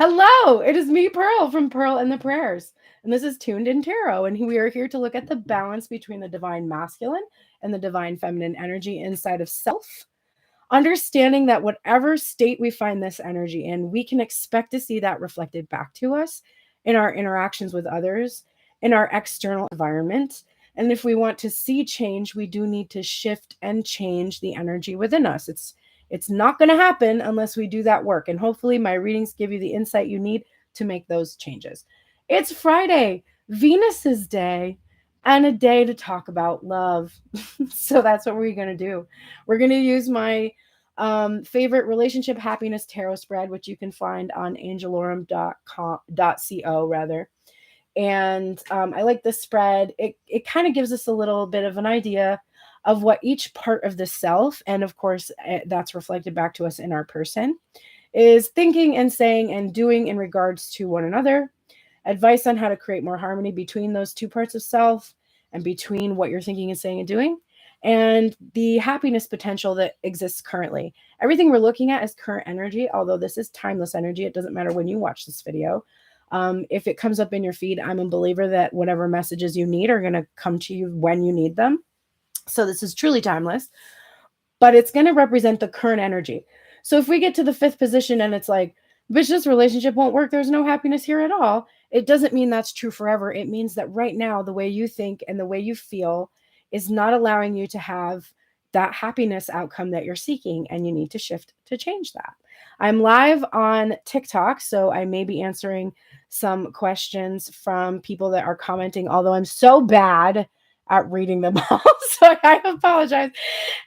Hello, it is me, Pearl, from Pearl and the Prayers. And this is Tuned in Tarot. And we are here to look at the balance between the divine masculine and the divine feminine energy inside of self. Understanding that whatever state we find this energy in, we can expect to see that reflected back to us in our interactions with others, in our external environment. And if we want to see change, we do need to shift and change the energy within us. It's not going to happen unless we do that work. And hopefully my readings give you the insight you need to make those changes. It's Friday, Venus's day, and a day to talk about love. So that's what we're going to do. We're going to use my favorite relationship happiness tarot spread, which you can find on angelorum.co rather. And I like this spread. It kind of gives us a little bit of an idea of what each part of the self, and of course that's reflected back to us in our person, is thinking and saying and doing in regards to one another. Advice on how to create more harmony between those two parts of self and between what you're thinking and saying and doing, and the happiness potential that exists currently. Everything we're looking at is current energy, although this is timeless energy. It doesn't matter when you watch this video. If it comes up in your feed, I'm a believer that whatever messages you need are going to come to you when you need them. So this is truly timeless, but it's going to represent the current energy. So if we get to the fifth position and it's like, bitch, this relationship won't work, there's no happiness here at all, it doesn't mean that's true forever. It means that right now, the way you think and the way you feel is not allowing you to have that happiness outcome that you're seeking, and you need to shift to change that. I'm live on TikTok, so I may be answering some questions from people that are commenting, although I'm so bad at reading them all. So I apologize.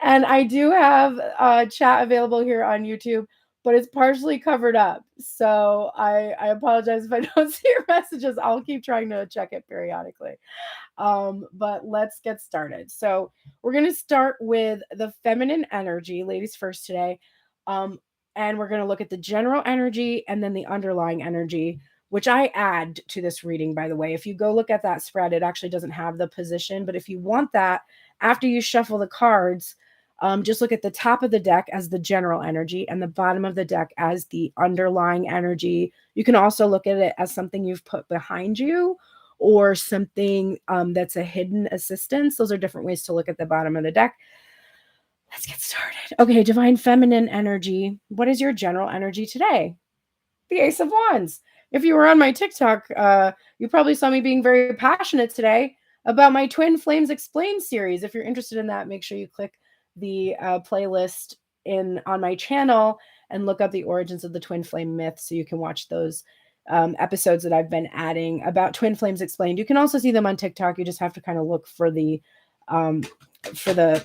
And I do have chat available here on YouTube, but it's partially covered up. So I apologize if I don't see your messages. I'll keep trying to check it periodically. But let's get started. So we're going to start with the feminine energy, ladies first today. And we're going to look at the general energy and then the underlying energy, which I add to this reading, by the way. If you go look at that spread, it actually doesn't have the position. But if you want that, after you shuffle the cards, just look at the top of the deck as the general energy and the bottom of the deck as the underlying energy. You can also look at it as something you've put behind you or something that's a hidden assistance. Those are different ways to look at the bottom of the deck. Let's get started. Okay, divine feminine energy. What is your general energy today? The Ace of Wands. If you were on my TikTok, you probably saw me being very passionate today about my Twin Flames Explained series. If you're interested in that, make sure you click the playlist on my channel and look up the origins of the Twin Flame myth so you can watch those episodes that I've been adding about Twin Flames Explained. You can also see them on TikTok. You just have to kind of look for the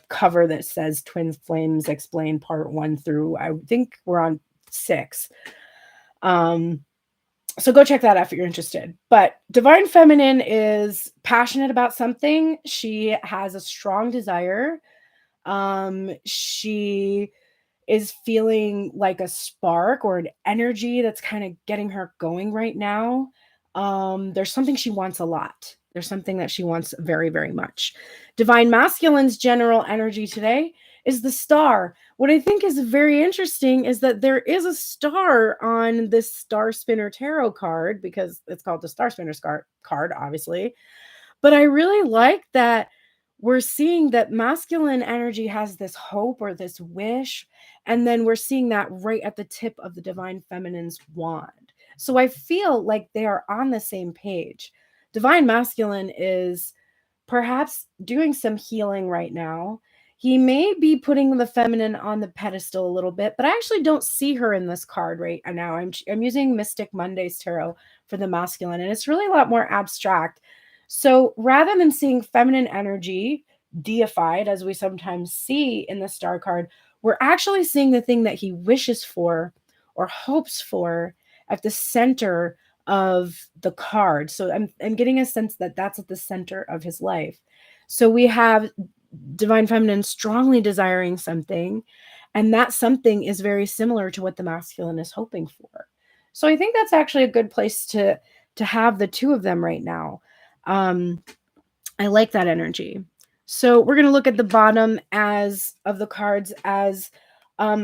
cover that says Twin Flames Explained Part 1 through, I think we're on 6. So go check that out if you're interested. But divine feminine is passionate about something. She has a strong desire. She is feeling like a spark or an energy that's kind of getting her going right now. There's something she wants a lot. There's something that she wants very, very much. Divine masculine's general energy today is the Star. What I think is very interesting is that there is a star on this Star Spinner Tarot card, because it's called the Star Spinner card, obviously. But I really like that we're seeing that masculine energy has this hope or this wish, and then we're seeing that right at the tip of the divine feminine's wand. So I feel like they are on the same page. Divine masculine is perhaps doing some healing right now. He may be putting the feminine on the pedestal a little bit, but I actually don't see her in this card right now. I'm using Mystic Mondays Tarot for the masculine, and it's really a lot more abstract. So rather than seeing feminine energy deified, as we sometimes see in the star card, we're actually seeing the thing that he wishes for or hopes for at the center of the card. So I'm getting a sense that that's at the center of his life. So we have divine feminine strongly desiring something, and that something is very similar to what the masculine is hoping for. So I think that's actually a good place to have the two of them right now. I like that energy. So we're going to look at the bottom of the cards as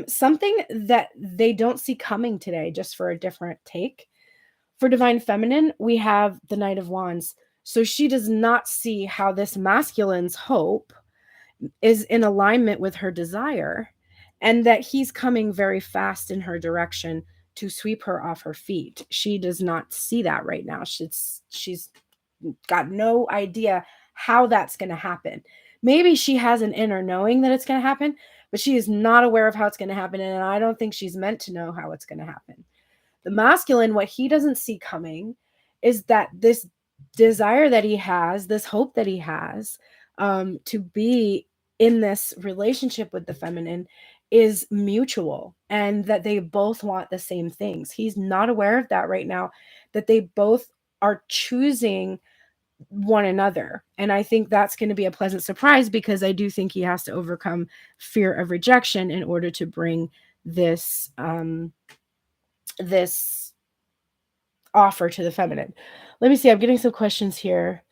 something that they don't see coming today, just for a different take. For divine feminine, we have the Knight of Wands. So she does not see how this masculine's hope is in alignment with her desire, and that he's coming very fast in her direction to sweep her off her feet. She does not see that right now. She's got no idea how that's going to happen. Maybe she has an inner knowing that it's going to happen, but she is not aware of how it's going to happen, and I don't think she's meant to know how it's going to happen. The masculine, what he doesn't see coming is that this desire that he has, this hope that he has, to be in this relationship with the feminine is mutual, and that they both want the same things. He's not aware of that right now, that they both are choosing one another. And I think that's going to be a pleasant surprise, because I do think he has to overcome fear of rejection in order to bring this this offer to the feminine. Let me see. I'm getting some questions here.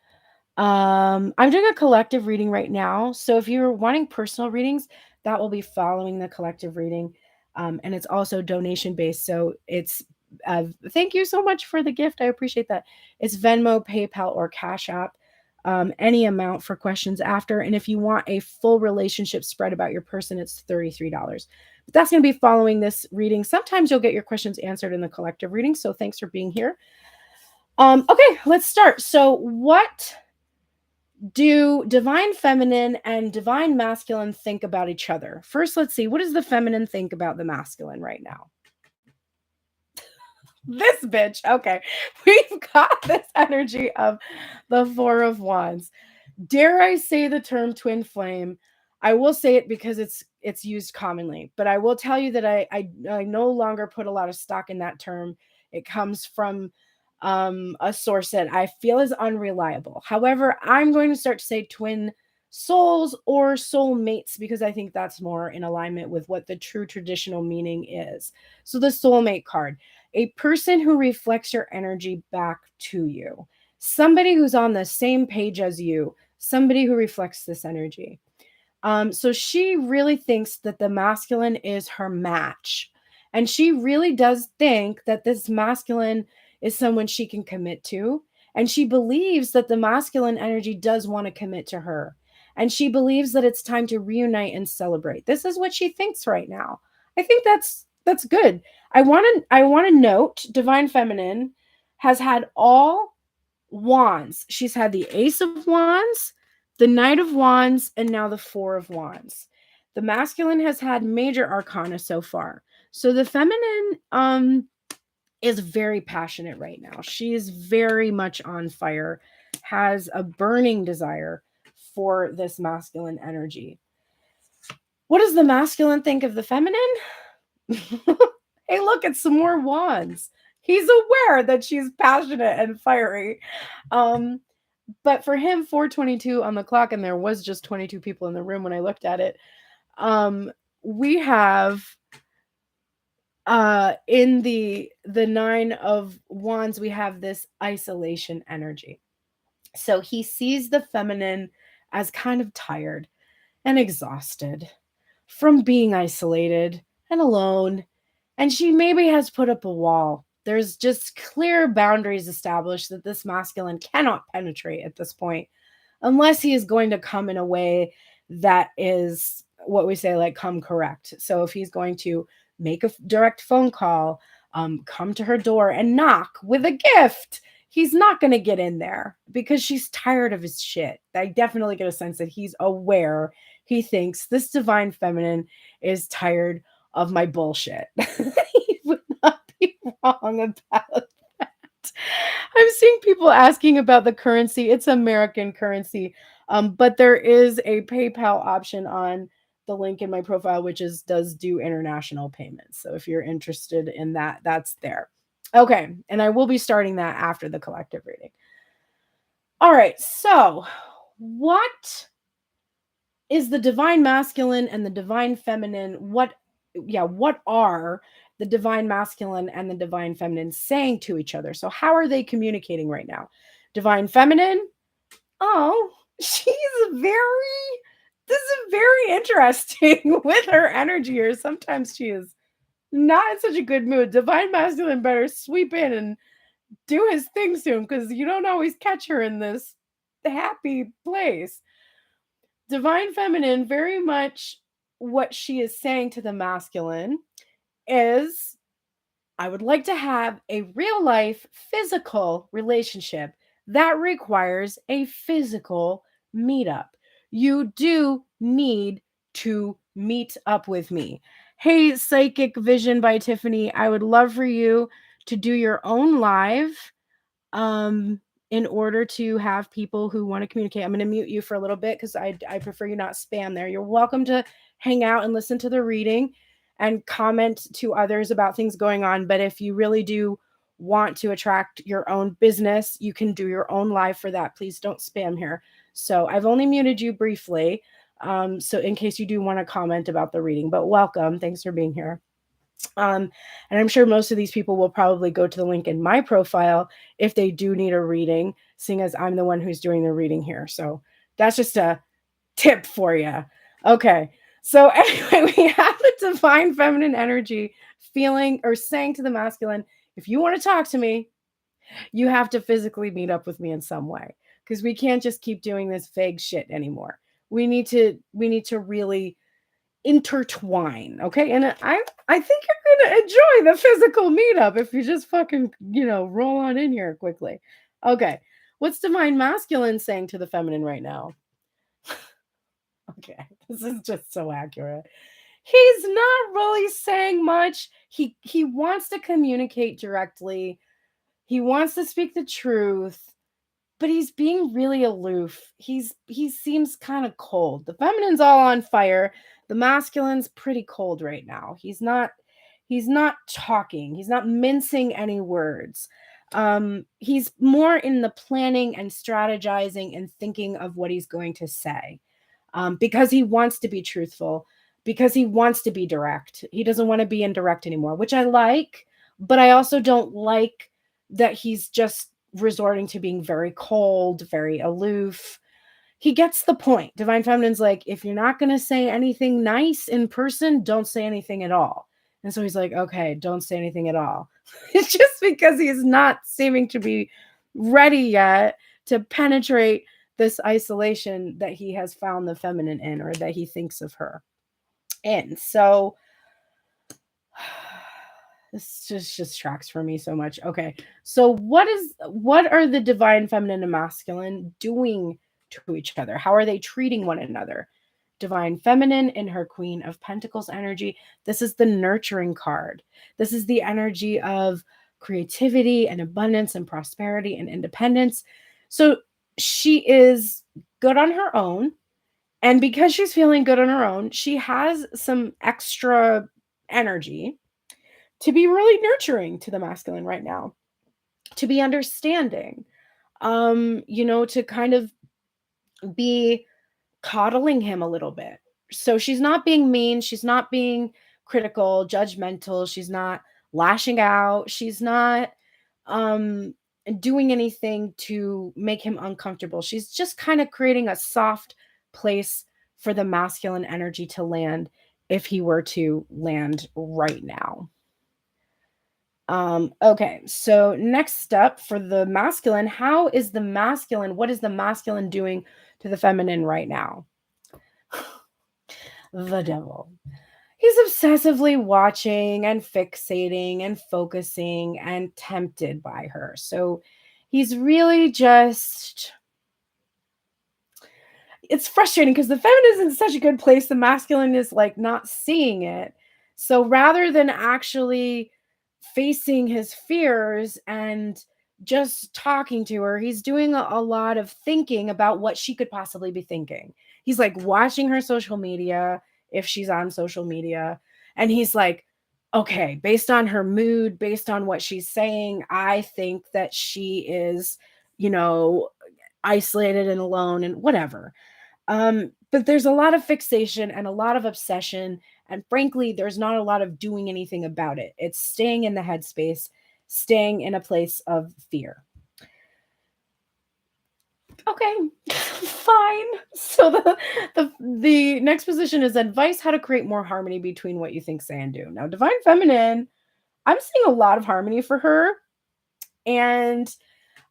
I'm doing a collective reading right now. So if you're wanting personal readings, that will be following the collective reading. And it's also donation based. So it's, thank you so much for the gift. I appreciate that. It's Venmo, PayPal, or Cash App. Any amount for questions after. And if you want a full relationship spread about your person, it's $33. But that's going to be following this reading. Sometimes you'll get your questions answered in the collective reading. So thanks for being here. Okay, let's start. So what do divine feminine and divine masculine think about each other? First, let's see. What does the feminine think about the masculine right now? This bitch. Okay. We've got this energy of the Four of Wands. Dare I say the term twin flame? I will say it because it's used commonly, but I will tell you that I no longer put a lot of stock in that term. It comes from a source that I feel is unreliable. However, I'm going to start to say twin souls or soul mates, because I think that's more in alignment with what the true traditional meaning is. So the soulmate card, a person who reflects your energy back to you, somebody who's on the same page as you, somebody who reflects this energy. So she really thinks that the masculine is her match. And she really does think that this masculine is someone she can commit to. And she believes that the masculine energy does want to commit to her. And she believes that it's time to reunite and celebrate. This is what she thinks right now. I think that's good. I want to note divine feminine has had all wands. She's had the Ace of Wands, the Knight of Wands, and now the Four of Wands. The masculine has had major arcana so far. So the feminine is very passionate right now. She is very much on fire, has a burning desire for this masculine energy. What does the masculine think of the feminine? Hey, look, it's some more wands. He's aware that she's passionate and fiery. But for him, 4:22 on the clock, and there was just 22 people in the room when I looked at it. We have in the Nine of Wands, we have this isolation energy. So he sees the feminine as kind of tired and exhausted from being isolated and alone. And she maybe has put up a wall. There's just clear boundaries established that this masculine cannot penetrate at this point, unless he is going to come in a way that is what we say, like, come correct. So if he's going to make a direct phone call, come to her door and knock with a gift, he's not going to get in there because she's tired of his shit. I definitely get a sense that he's aware. He thinks this divine feminine is tired of my bullshit. He would not be wrong about that. I'm seeing people asking about the currency. It's American currency, but there is a PayPal option on the link in my profile, which does do international payments. So if you're interested in that, that's there. Okay, and I will be starting that after the collective reading. All right, so what is the divine masculine and the divine feminine? What are the divine masculine and the divine feminine saying to each other? So how are they communicating right now? Divine feminine, oh, this is very interesting with her energy, or sometimes she is not in such a good mood. Divine masculine better sweep in and do his thing soon because you don't always catch her in this happy place. Divine feminine, very much what she is saying to the masculine is, I would like to have a real life physical relationship that requires a physical meetup. You do need to meet up with me. Hey, Psychic Vision by Tiffany, I would love for you to do your own live um in order to have people who want to communicate. I'm going to mute you for a little bit because I prefer you not spam there. You're welcome to hang out and listen to the reading and comment to others about things going on, but if you really do want to attract your own business, you can do your own live for that. Please don't spam here. So I've only muted you briefly, so in case you do want to comment about the reading, but welcome, thanks for being here. And I'm sure most of these people will probably go to the link in my profile if they do need a reading, seeing as I'm the one who's doing the reading here. So that's just a tip for you. Okay. So anyway, we have the divine feminine energy feeling or saying to the masculine, if you want to talk to me, you have to physically meet up with me in some way because we can't just keep doing this vague shit anymore. We need to really intertwine, okay? And I think you're gonna enjoy the physical meetup if you just fucking roll on in here quickly. Okay, what's divine masculine saying to the feminine right now? Okay, this is just so accurate. He's not really saying much. He wants to communicate directly. He wants to speak the truth, but he's being really aloof. He seems kind of cold. The feminine's all on fire. The masculine's pretty cold right now. He's not talking. He's not mincing any words. He's more in the planning and strategizing and thinking of what he's going to say. Because he wants to be truthful, because he wants to be direct. He doesn't want to be indirect anymore, which I like, but I also don't like that he's just resorting to being very cold, very aloof. He gets the point. Divine Feminine's like, if you're not going to say anything nice in person, don't say anything at all. And so he's like, okay, don't say anything at all. It's just because he's not seeming to be ready yet to penetrate this isolation that he has found the feminine in, or that he thinks of her in. So this just tracks for me so much. Okay. So what are the divine feminine and masculine doing to each other? How are they treating one another? Divine feminine in her Queen of Pentacles energy. This is the nurturing card. This is the energy of creativity and abundance and prosperity and independence. So she is good on her own. And because she's feeling good on her own, she has some extra energy to be really nurturing to the masculine right now, to be understanding, to kind of be coddling him a little bit. So she's not being mean, she's not being critical, judgmental, she's not lashing out, she's not um doing anything to make him uncomfortable. She's just kind of creating a soft place for the masculine energy to land if he were to land right now. Okay, so next up for the masculine, what is the masculine doing to the feminine right now? The devil. He's obsessively watching and fixating and focusing and tempted by her. So he's really just, it's frustrating because the feminine is in such a good place, the masculine is like not seeing it. So rather than actually facing his fears and just talking to her, he's doing a lot of thinking about what she could possibly be thinking. He's like watching her social media, if she's on social media, and he's like, okay, based on her mood, based on what she's saying, I think that she is, isolated and alone and whatever. But there's a lot of fixation and a lot of obsession. And frankly, there's not a lot of doing anything about it. It's staying in the headspace, staying in a place of fear. Okay, fine. So the next position is advice how to create more harmony between what you think, say, and do. Now, divine feminine, I'm seeing a lot of harmony for her. And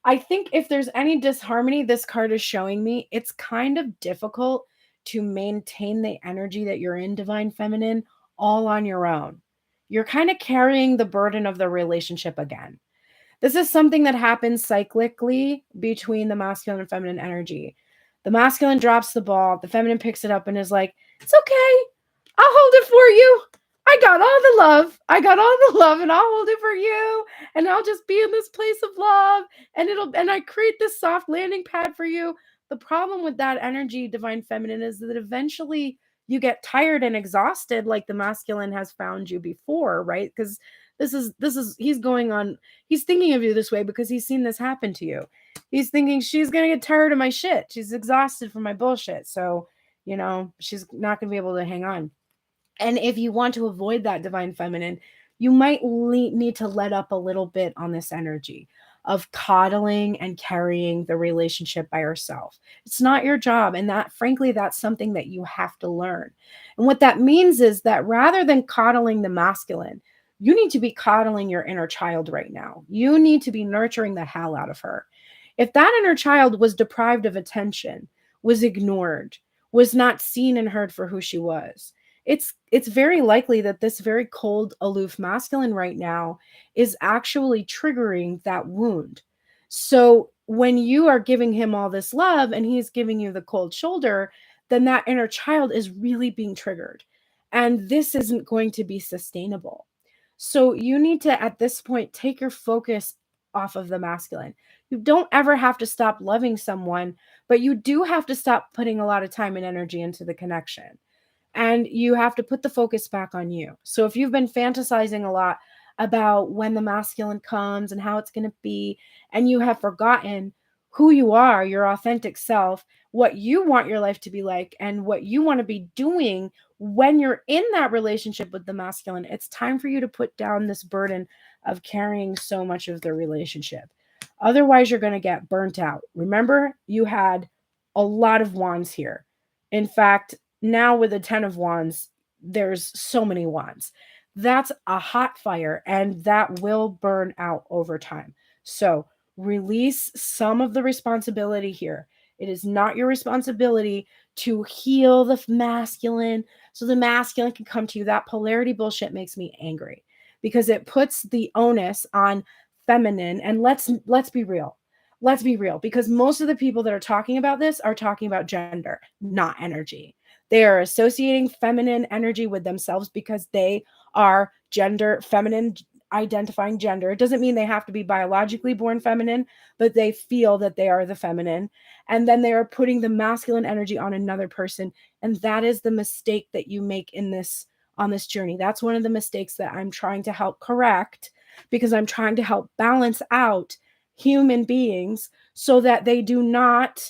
I think if there's any disharmony this card is showing me, it's kind of difficult to maintain the energy that you're in, divine feminine, all on your own. You're kind of carrying the burden of the relationship again. This is something that happens cyclically between the masculine and feminine energy. The masculine drops the ball, the feminine picks it up and is like, "It's okay. I'll hold it for you. I got all the love. I got all the love and I'll hold it for you. And I'll just be in this place of love and I create this soft landing pad for you." The problem with that energy, divine feminine, is that eventually you get tired and exhausted like the masculine has found you before, right? Because this is he's going on, he's thinking of you this way because he's seen this happen to you. He's thinking she's gonna get tired of my shit. She's exhausted from my bullshit. So, she's not gonna be able to hang on. And if you want to avoid that divine feminine, you might need to let up a little bit on this energy of coddling and carrying the relationship by yourself. It's not your job. And that, frankly, that's something that you have to learn. And what that means is that rather than coddling the masculine, you need to be coddling your inner child right now. You need to be nurturing the hell out of her. If that inner child was deprived of attention, was ignored, was not seen and heard for who she was, it's very likely that this very cold, aloof masculine right now is actually triggering that wound. So when you are giving him all this love and he's giving you the cold shoulder, then that inner child is really being triggered. And this isn't going to be sustainable. So you need to, at this point, take your focus off of the masculine. You don't ever have to stop loving someone, but you do have to stop putting a lot of time and energy into the connection. And you have to put the focus back on you. So if you've been fantasizing a lot about when the masculine comes and how it's going to be, and you have forgotten who you are, your authentic self, what you want your life to be like, and what you want to be doing when you're in that relationship with the masculine, it's time for you to put down this burden of carrying so much of the relationship. Otherwise, you're going to get burnt out. Remember, you had a lot of wands here. In fact, now with the 10 of wands, there's so many wands. That's a hot fire and that will burn out over time. So release some of the responsibility here. It is not your responsibility to heal the masculine so the masculine can come to you. That polarity bullshit makes me angry because it puts the onus on feminine. And let's be real. Let's be real, because most of the people that are talking about this are talking about gender, not energy. They are associating feminine energy with themselves because they are gender, feminine identifying gender. It doesn't mean they have to be biologically born feminine, but they feel that they are the feminine. And then they are putting the masculine energy on another person. And that is the mistake that you make on this journey. That's one of the mistakes that I'm trying to help correct, because I'm trying to help balance out human beings so that they do not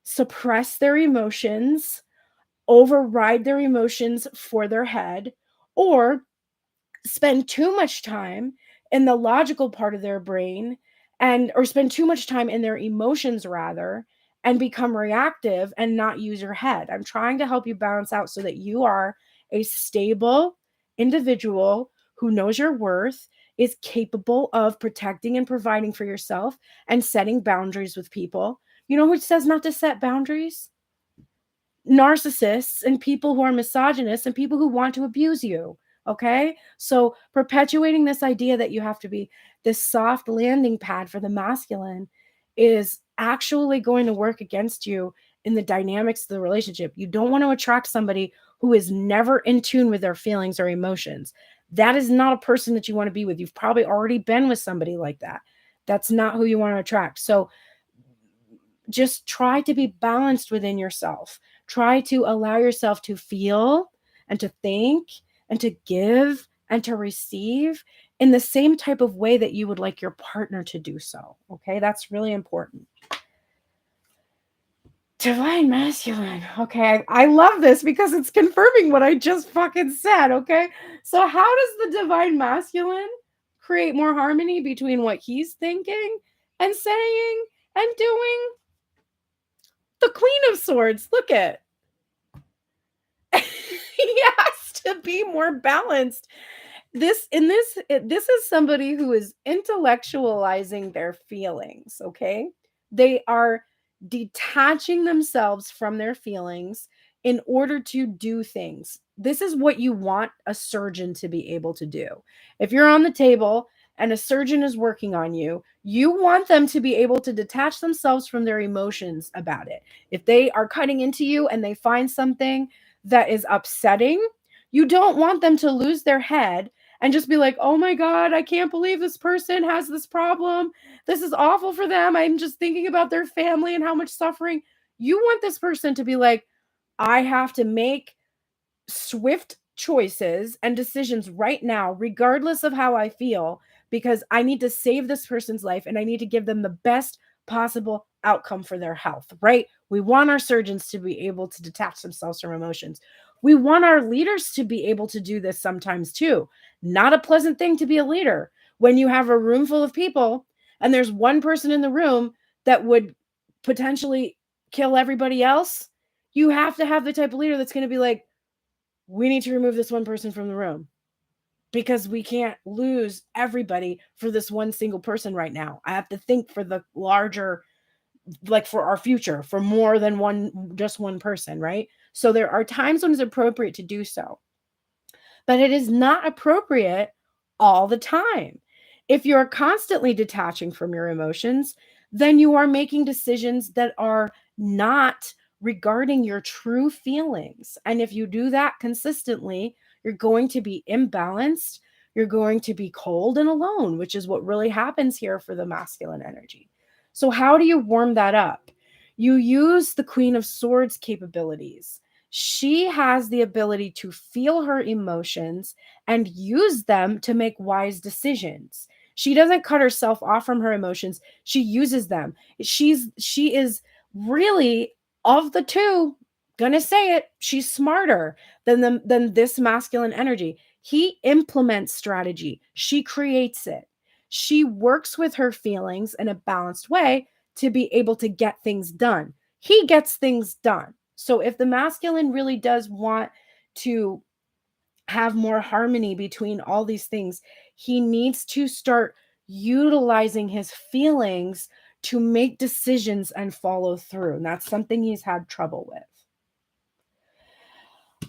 suppress their emotions, override their emotions for their head, or spend too much time in the logical part of their brain, and or spend too much time in their emotions rather, and become reactive and not use your head. I'm trying to help you balance out so that you are a stable individual who knows your worth, is capable of protecting and providing for yourself and setting boundaries with people. You know who says not to set boundaries? Narcissists and people who are misogynists and people who want to abuse you. Okay. So perpetuating this idea that you have to be this soft landing pad for the masculine is actually going to work against you in the dynamics of the relationship. You don't want to attract somebody who is never in tune with their feelings or emotions. That is not a person that you want to be with. You've probably already been with somebody like that. That's not who you want to attract. So just try to be balanced within yourself. Try to allow yourself to feel and to think and to give and to receive in the same type of way that you would like your partner to do so. Okay, that's really important. Divine masculine. Okay, I love this because it's confirming what I just fucking said. Okay, so how does the divine masculine create more harmony between what he's thinking and saying and doing? The Queen of Swords. Look at. He has to be more balanced. This is somebody who is intellectualizing their feelings, okay? They are detaching themselves from their feelings in order to do things. This is what you want a surgeon to be able to do. If you're on the table and a surgeon is working on you, you want them to be able to detach themselves from their emotions about it. If they are cutting into you and they find something that is upsetting, you don't want them to lose their head and just be like, "Oh my God, I can't believe this person has this problem. This is awful for them. I'm just thinking about their family and how much suffering." You want this person to be like, "I have to make swift choices and decisions right now, regardless of how I feel, because I need to save this person's life and I need to give them the best possible outcome for their health," right? We want our surgeons to be able to detach themselves from emotions. We want our leaders to be able to do this sometimes too. Not a pleasant thing to be a leader when you have a room full of people and there's one person in the room that would potentially kill everybody else. You have to have the type of leader that's going to be like, we need to remove this one person from the room because we can't lose everybody for this one single person right now. I have to think for the larger, like for our future, for more than one, just one person, right? So there are times when it's appropriate to do so, but it is not appropriate all the time. If you're constantly detaching from your emotions, then you are making decisions that are not regarding your true feelings. And if you do that consistently, you're going to be imbalanced. You're going to be cold and alone, which is what really happens here for the masculine energy. So, how do you warm that up? You use the Queen of Swords capabilities. She has the ability to feel her emotions and use them to make wise decisions. She doesn't cut herself off from her emotions. She uses them. She is really, of the two, gonna say it, she's smarter than this masculine energy. He implements strategy. She creates it. She works with her feelings in a balanced way to be able to get things done. He gets things done. So if the masculine really does want to have more harmony between all these things, he needs to start utilizing his feelings to make decisions and follow through. And that's something he's had trouble with.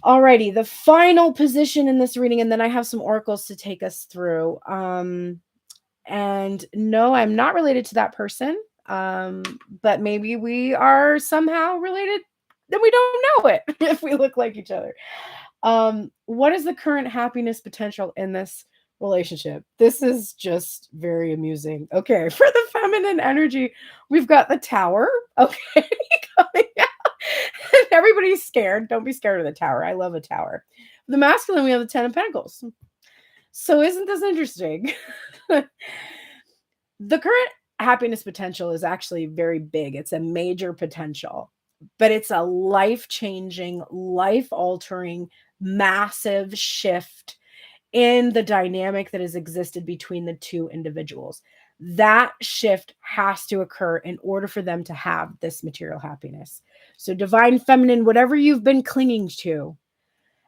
Alrighty, the final position in this reading, and then I have some oracles to take us through. And no, I'm not related to that person. But maybe we are somehow related, then we don't know it if we look like each other. What is the current happiness potential in this relationship? This is just very amusing. Okay, for the feminine energy, we've got the Tower. Okay, coming out. Everybody's scared. Don't be scared of the Tower. I love a tower. The masculine, we have the Ten of Pentacles. So isn't this interesting? The current happiness potential is actually very big. It's a major potential, but it's a life changing, life altering, massive shift in the dynamic that has existed between the two individuals. That shift has to occur in order for them to have this material happiness. So, divine feminine, whatever you've been clinging to,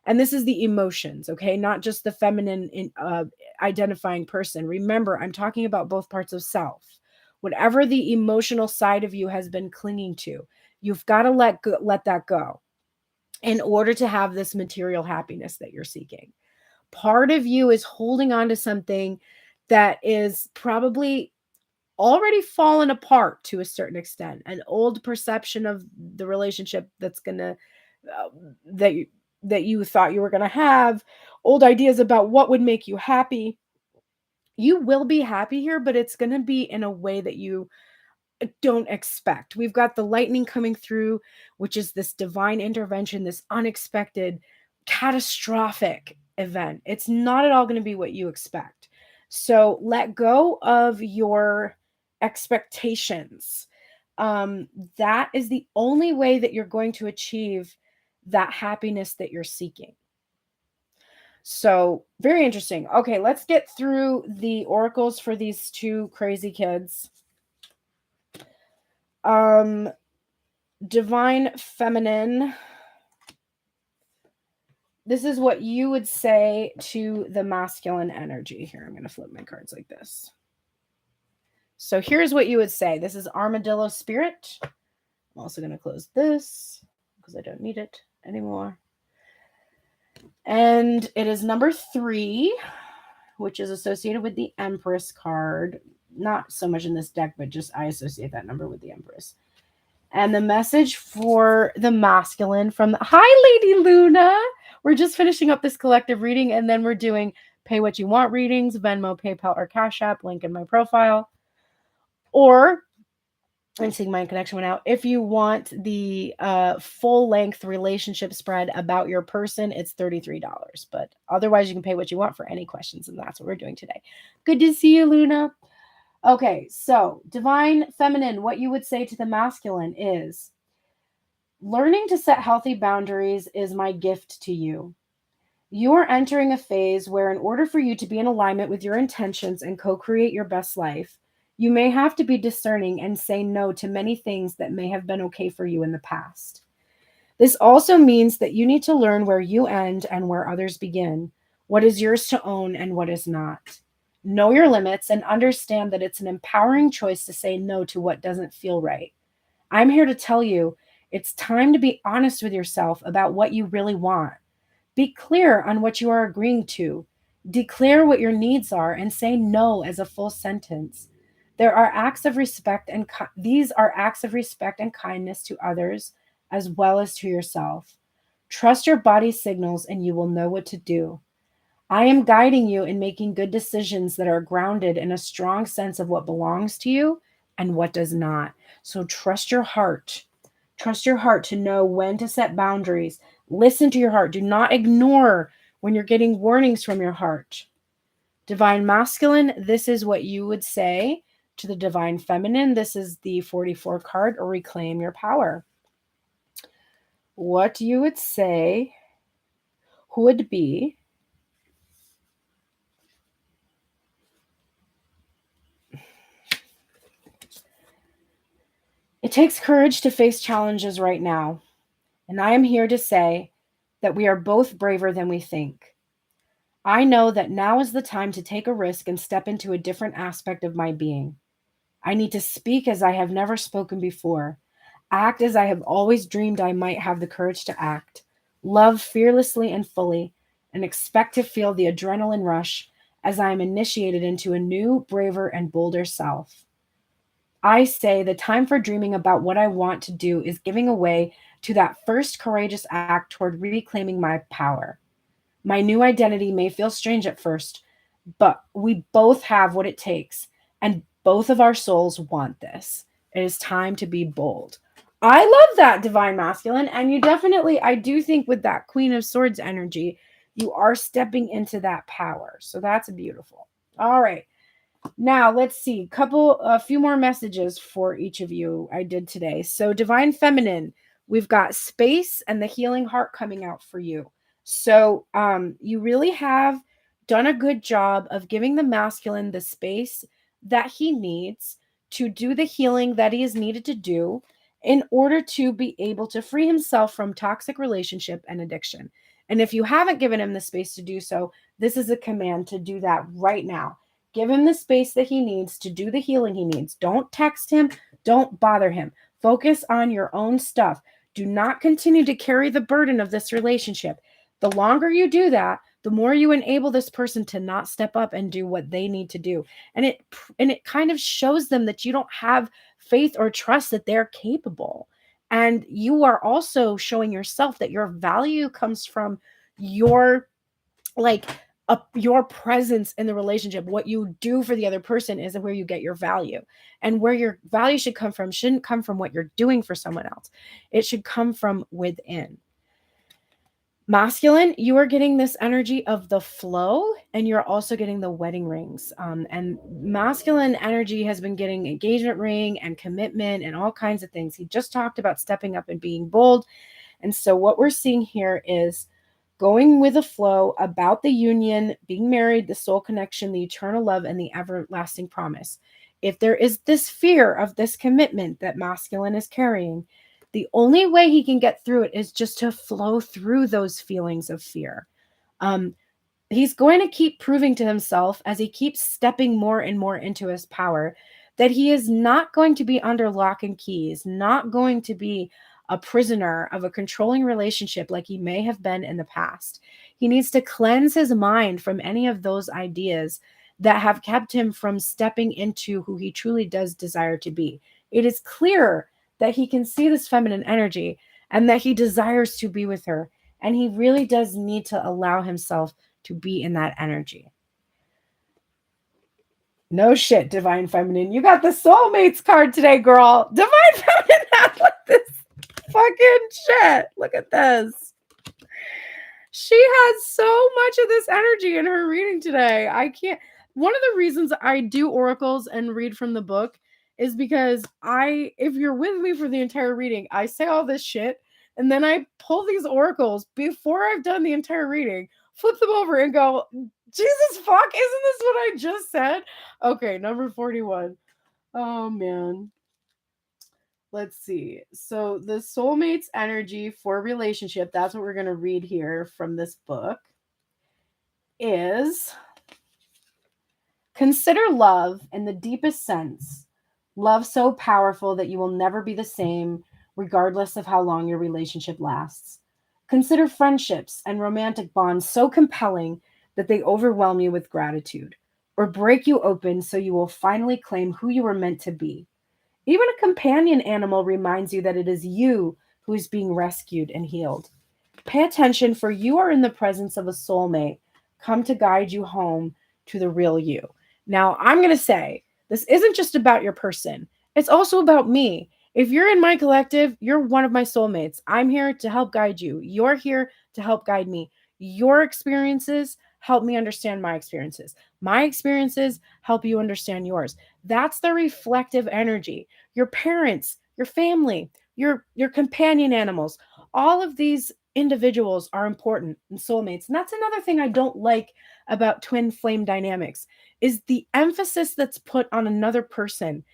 and this is the emotions, okay, not just the feminine identifying person. Remember, I'm talking about both parts of self. Whatever the emotional side of you has been clinging to, you've got to let that go in order to have this material happiness that you're seeking. Part of you is holding on to something that is probably already fallen apart to a certain extent, an old perception of the relationship that's going to uh, that you that you thought you were going to have, old ideas about what would make you happy. You will be happy here, but it's going to be in a way that you don't expect. We've got the lightning coming through, which is this divine intervention, this unexpected, catastrophic event. It's not at all going to be what you expect. So let go of your expectations. That is the only way that you're going to achieve that happiness that you're seeking. So, very interesting. Okay, let's get through the oracles for these two crazy kids. Divine feminine. This is what you would say to the masculine energy. Here, I'm going to flip my cards like this. So here's what you would say. This is Armadillo Spirit. I'm also going to close this because I don't need it anymore. And it is number 3, which is associated with the Empress card. Not so much in this deck, but just I associate that number with the Empress. And the message for the masculine from Hi, Lady Luna. We're just finishing up this collective reading, and then we're doing pay what you want readings, Venmo, PayPal, or Cash App, link in my profile. Or, I'm seeing my connection went out. If you want the full-length relationship spread about your person, it's $33. But otherwise, you can pay what you want for any questions, and that's what we're doing today. Good to see you, Luna. Okay, so divine feminine, what you would say to the masculine is, learning to set healthy boundaries is my gift to you. You are entering a phase where, in order for you to be in alignment with your intentions and co-create your best life, you may have to be discerning and say no to many things that may have been okay for you in the past. This also means that you need to learn where you end and where others begin, what is yours to own and what is not. Know your limits and understand that it's an empowering choice to say no to what doesn't feel right. I'm here to tell you it's time to be honest with yourself about what you really want. Be clear on what you are agreeing to. Declare what your needs are and say no as a full sentence. There are acts of respect and these are acts of respect and kindness to others as well as to yourself. Trust your body's signals and you will know what to do. I am guiding you in making good decisions that are grounded in a strong sense of what belongs to you and what does not. So trust your heart. Trust your heart to know when to set boundaries. Listen to your heart. Do not ignore when you're getting warnings from your heart. Divine masculine, this is what you would say to the divine feminine. This is the 44 card, or reclaim your power. What you would say would be, it takes courage to face challenges right now. And I am here to say that we are both braver than we think. I know that now is the time to take a risk and step into a different aspect of my being. I need to speak as I have never spoken before, act as I have always dreamed I might have the courage to act, love fearlessly and fully, and expect to feel the adrenaline rush as I am initiated into a new, braver, and bolder self. I say the time for dreaming about what I want to do is giving away to that first courageous act toward reclaiming my power. My new identity may feel strange at first, but we both have what it takes, and both of our souls want this. It is time to be bold. I love that, divine masculine. And you definitely, I do think with that Queen of Swords energy, you are stepping into that power. So that's beautiful. All right. Now let's see. A few more messages for each of you I did today. So divine feminine, we've got space and the healing heart coming out for you. So you really have done a good job of giving the masculine the space that he needs to do the healing that he is needed to do in order to be able to free himself from toxic relationship and addiction. And if you haven't given him the space to do so, this is a command to do that right now. Give him the space that he needs to do the healing he needs. Don't text him. Don't bother him. Focus on your own stuff. Do not continue to carry the burden of this relationship. The longer you do that, the more you enable this person to not step up and do what they need to do. And it kind of shows them that you don't have faith or trust that they're capable. And you are also showing yourself that your value comes from your like your presence in the relationship. What you do for the other person is where you get your value. And where your value should come from shouldn't come from what you're doing for someone else. It should come from within. Masculine, you are getting this energy of the flow, and you're also getting the wedding rings. And masculine energy has been getting engagement ring and commitment and all kinds of things. He just talked about stepping up and being bold. And so what we're seeing here is going with the flow about the union, being married, the soul connection, the eternal love, and the everlasting promise. If there is this fear of this commitment that masculine is carrying, The only way he can get through it is just to flow through those feelings of fear. Um, he's going to keep proving to himself as he keeps stepping more and more into his power that he is not going to be under lock and keys, not going to be a prisoner of a controlling relationship like he may have been in the past. He needs to cleanse his mind from any of those ideas that have kept him from stepping into who he truly does desire to be. It is clear that he can see this feminine energy and that he desires to be with her. And he really does need to allow himself to be in that energy. No shit, Divine Feminine. You got the Soulmates card today, girl. Divine Feminine had like this fucking shit. Look at this. She has so much of this energy in her reading today. I can't. One of the reasons I do oracles and read from the book is because if you're with me for the entire reading, I say all this shit and then I pull these oracles before I've done the entire reading, flip them over and go, Jesus fuck, isn't this what I just said? Okay, number 41. Oh man. Let's see. So the soulmates energy for relationship, that's what we're going to read here from this book, is consider love in the deepest sense. Love so powerful that you will never be the same, regardless of how long your relationship lasts. Consider friendships and romantic bonds so compelling that they overwhelm you with gratitude, or break you open so you will finally claim who you were meant to be. Even a companion animal reminds you that it is you who is being rescued and healed. Pay attention, for you are in the presence of a soulmate, come to guide you home to the real you. Now, I'm going to say this isn't just about your person, it's also about me. If you're in my collective, you're one of my soulmates. I'm here to help guide you. You're here to help guide me. Your experiences help me understand my experiences. My experiences help you understand yours. That's the reflective energy. Your parents, your family, your companion animals, all of these individuals are important and soulmates. And that's another thing I don't like about twin flame dynamics is the emphasis that's put on another person,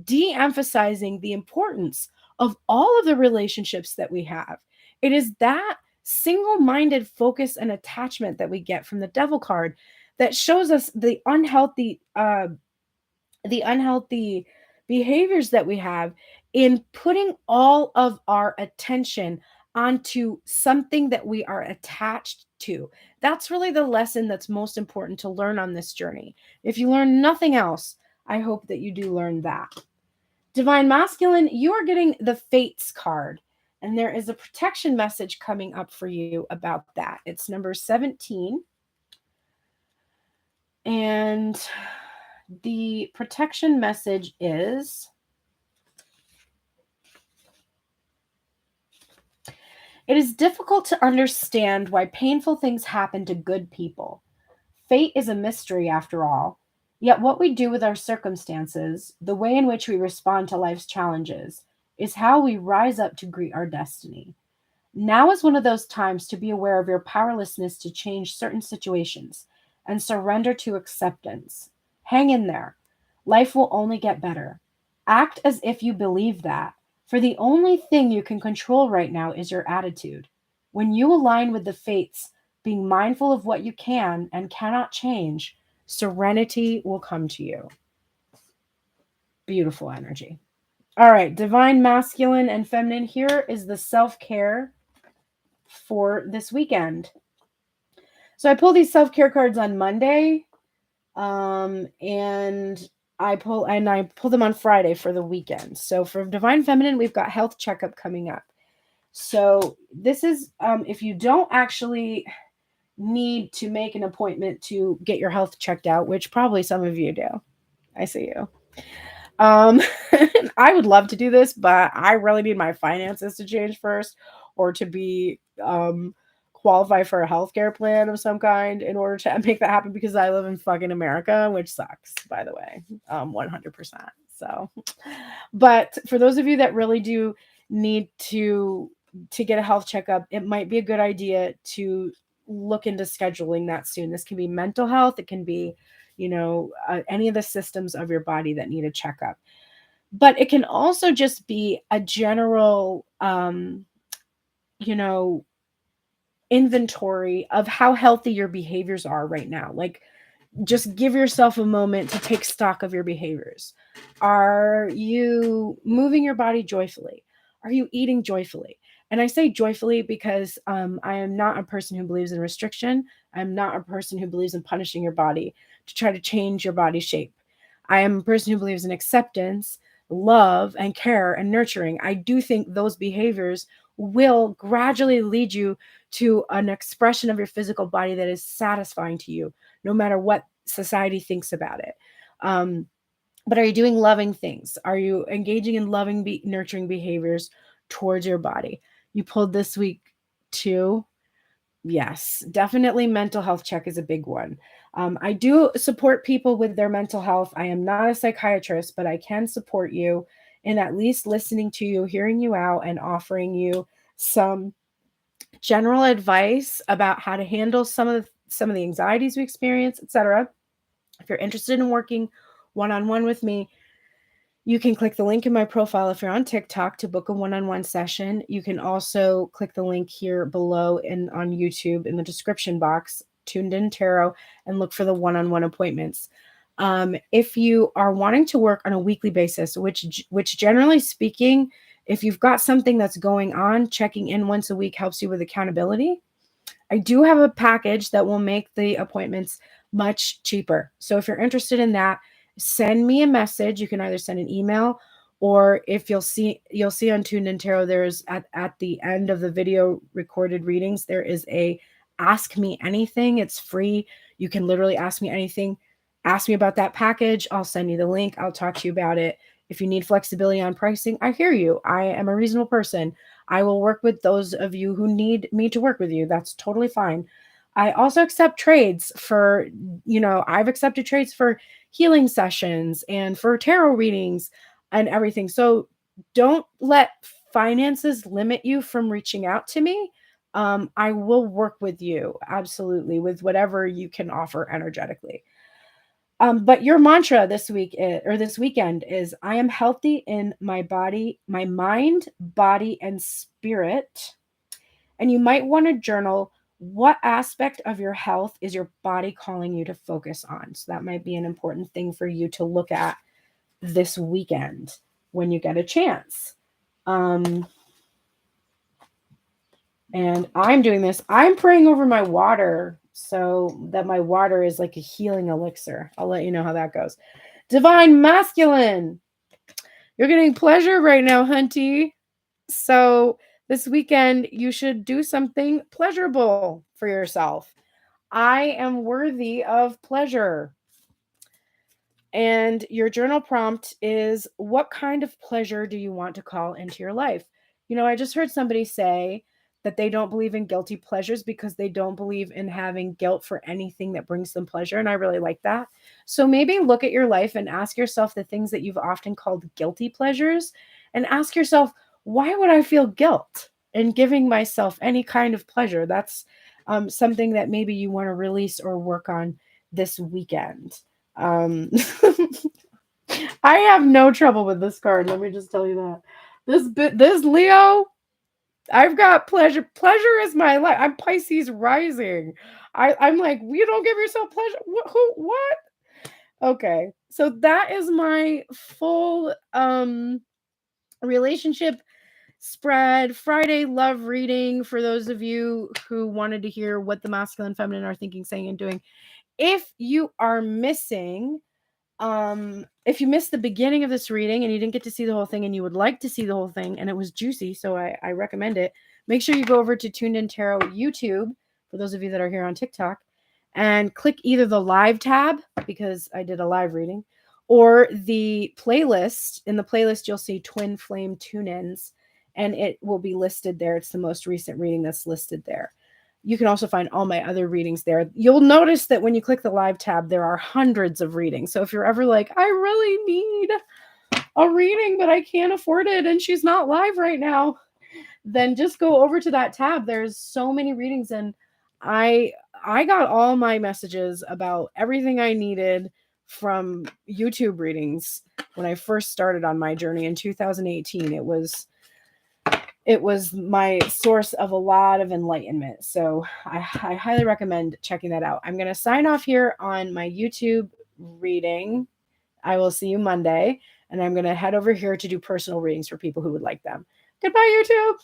de-emphasizing the importance of all of the relationships that we have. It is that single-minded focus and attachment that we get from the devil card that shows us the unhealthy behaviors that we have in putting all of our attention onto something that we are attached to. That's really the lesson that's most important to learn on this journey. If you learn nothing else, I hope that you do learn that. Divine Masculine, you are getting the Fates card, and there is a protection message coming up for you about that. It's number 17. And the protection message is it is difficult to understand why painful things happen to good people. Fate is a mystery after all. Yet what we do with our circumstances, the way in which we respond to life's challenges, is how we rise up to greet our destiny. Now is one of those times to be aware of your powerlessness to change certain situations and surrender to acceptance. Hang in there. Life will only get better. Act as if you believe that, for the only thing you can control right now is your attitude. When you align with the fates, being mindful of what you can and cannot change, serenity will come to you. Beautiful energy. All right, divine masculine and feminine. Here is the self-care for this weekend. So I pulled these self-care cards on Monday, and I pull them on Friday for the weekend. So for divine feminine, we've got health checkup coming up. So this is if you don't actually need to make an appointment to get your health checked out, which probably some of you do. I see you. I would love to do this, but I really need my finances to change first, or to be qualify for a healthcare plan of some kind in order to make that happen, because I live in fucking America, which sucks, by the way, 100%. So, but for those of you that really do need to get a health checkup, it might be a good idea to look into scheduling that soon. This can be mental health. It can be, any of the systems of your body that need a checkup. But it can also just be a general, you know, inventory of how healthy your behaviors are right now. Like, just give yourself a moment to take stock of your behaviors. Are you moving your body joyfully? Are you eating joyfully? And I say joyfully because I am not a person who believes in restriction. I'm not a person who believes in punishing your body to try to change your body shape. I am a person who believes in acceptance, love, and care and nurturing. I do think those behaviors will gradually lead you to an expression of your physical body that is satisfying to you, no matter what society thinks about it. Um, but are you doing loving things? Are you engaging in loving, nurturing behaviors towards your body? You pulled this week too. Yes, definitely mental health check is a big one. I do support people with their mental health. I am not a psychiatrist, but I can support you in at least listening to you, hearing you out, and offering you some general advice about how to handle some of the anxieties we experience, etc. If you're interested in working one-on-one with me, you can click the link in my profile if you're on TikTok to book a one-on-one session. You can also click the link here below on YouTube in the description box, Tuned In Tarot, and look for the one-on-one appointments. If you are wanting to work on a weekly basis, which generally speaking, if you've got something that's going on, checking in once a week helps you with accountability. I do have a package that will make the appointments much cheaper. So if you're interested in that, send me a message. You can either send an email, or if you'll see on Tuned In Tarot, there's at the end of the video recorded readings, there is a ask me anything. It's free. You can literally ask me anything. Ask me about that package. I'll send you the link. I'll talk to you about it. If you need flexibility on pricing, I hear you. I am a reasonable person. I will work with those of you who need me to work with you. That's totally fine. I also accept trades for, I've accepted trades for healing sessions and for tarot readings and everything. So don't let finances limit you from reaching out to me. I will work with you absolutely with whatever you can offer energetically. But your mantra this week or this weekend is I am healthy in my body, my mind, body, and spirit. And you might want to journal what aspect of your health is your body calling you to focus on. So that might be an important thing for you to look at this weekend when you get a chance. And I'm doing this. I'm praying over my water so that my water is like a healing elixir. I'll let you know how that goes. Divine masculine. You're getting pleasure right now, hunty. So this weekend, you should do something pleasurable for yourself. I am worthy of pleasure. And your journal prompt is what kind of pleasure do you want to call into your life? I just heard somebody say that they don't believe in guilty pleasures because they don't believe in having guilt for anything that brings them pleasure. And I really like that. So maybe look at your life and ask yourself the things that you've often called guilty pleasures and ask yourself, why would I feel guilt in giving myself any kind of pleasure? That's something that maybe you want to release or work on this weekend. Um, I have no trouble with this card. Let me just tell you that. This Leo, I've got pleasure. Pleasure is my life. I'm Pisces rising. I'm like, you don't give yourself pleasure. What? Okay. So that is my full relationship spread Friday love reading for those of you who wanted to hear what the masculine feminine are thinking, saying, and doing. If you are missing if you missed the beginning of this reading and you didn't get to see the whole thing and you would like to see the whole thing and it was juicy, so I recommend it, make sure you go over to Tuned In Tarot YouTube for those of you that are here on TikTok and click either the live tab because I did a live reading or the playlist. In the playlist you'll see Twin Flame Tune-ins and it will be listed there. It's the most recent reading that's listed there. You can also find all my other readings there. You'll notice that when you click the live tab, there are hundreds of readings. So if you're ever like, I really need a reading, but I can't afford it and she's not live right now, then just go over to that tab. There's so many readings and I got all my messages about everything I needed from YouTube readings when I first started on my journey in 2018. It was my source of a lot of enlightenment. So I highly recommend checking that out. I'm going to sign off here on my YouTube reading. I will see you Monday, and I'm going to head over here to do personal readings for people who would like them. Goodbye, YouTube.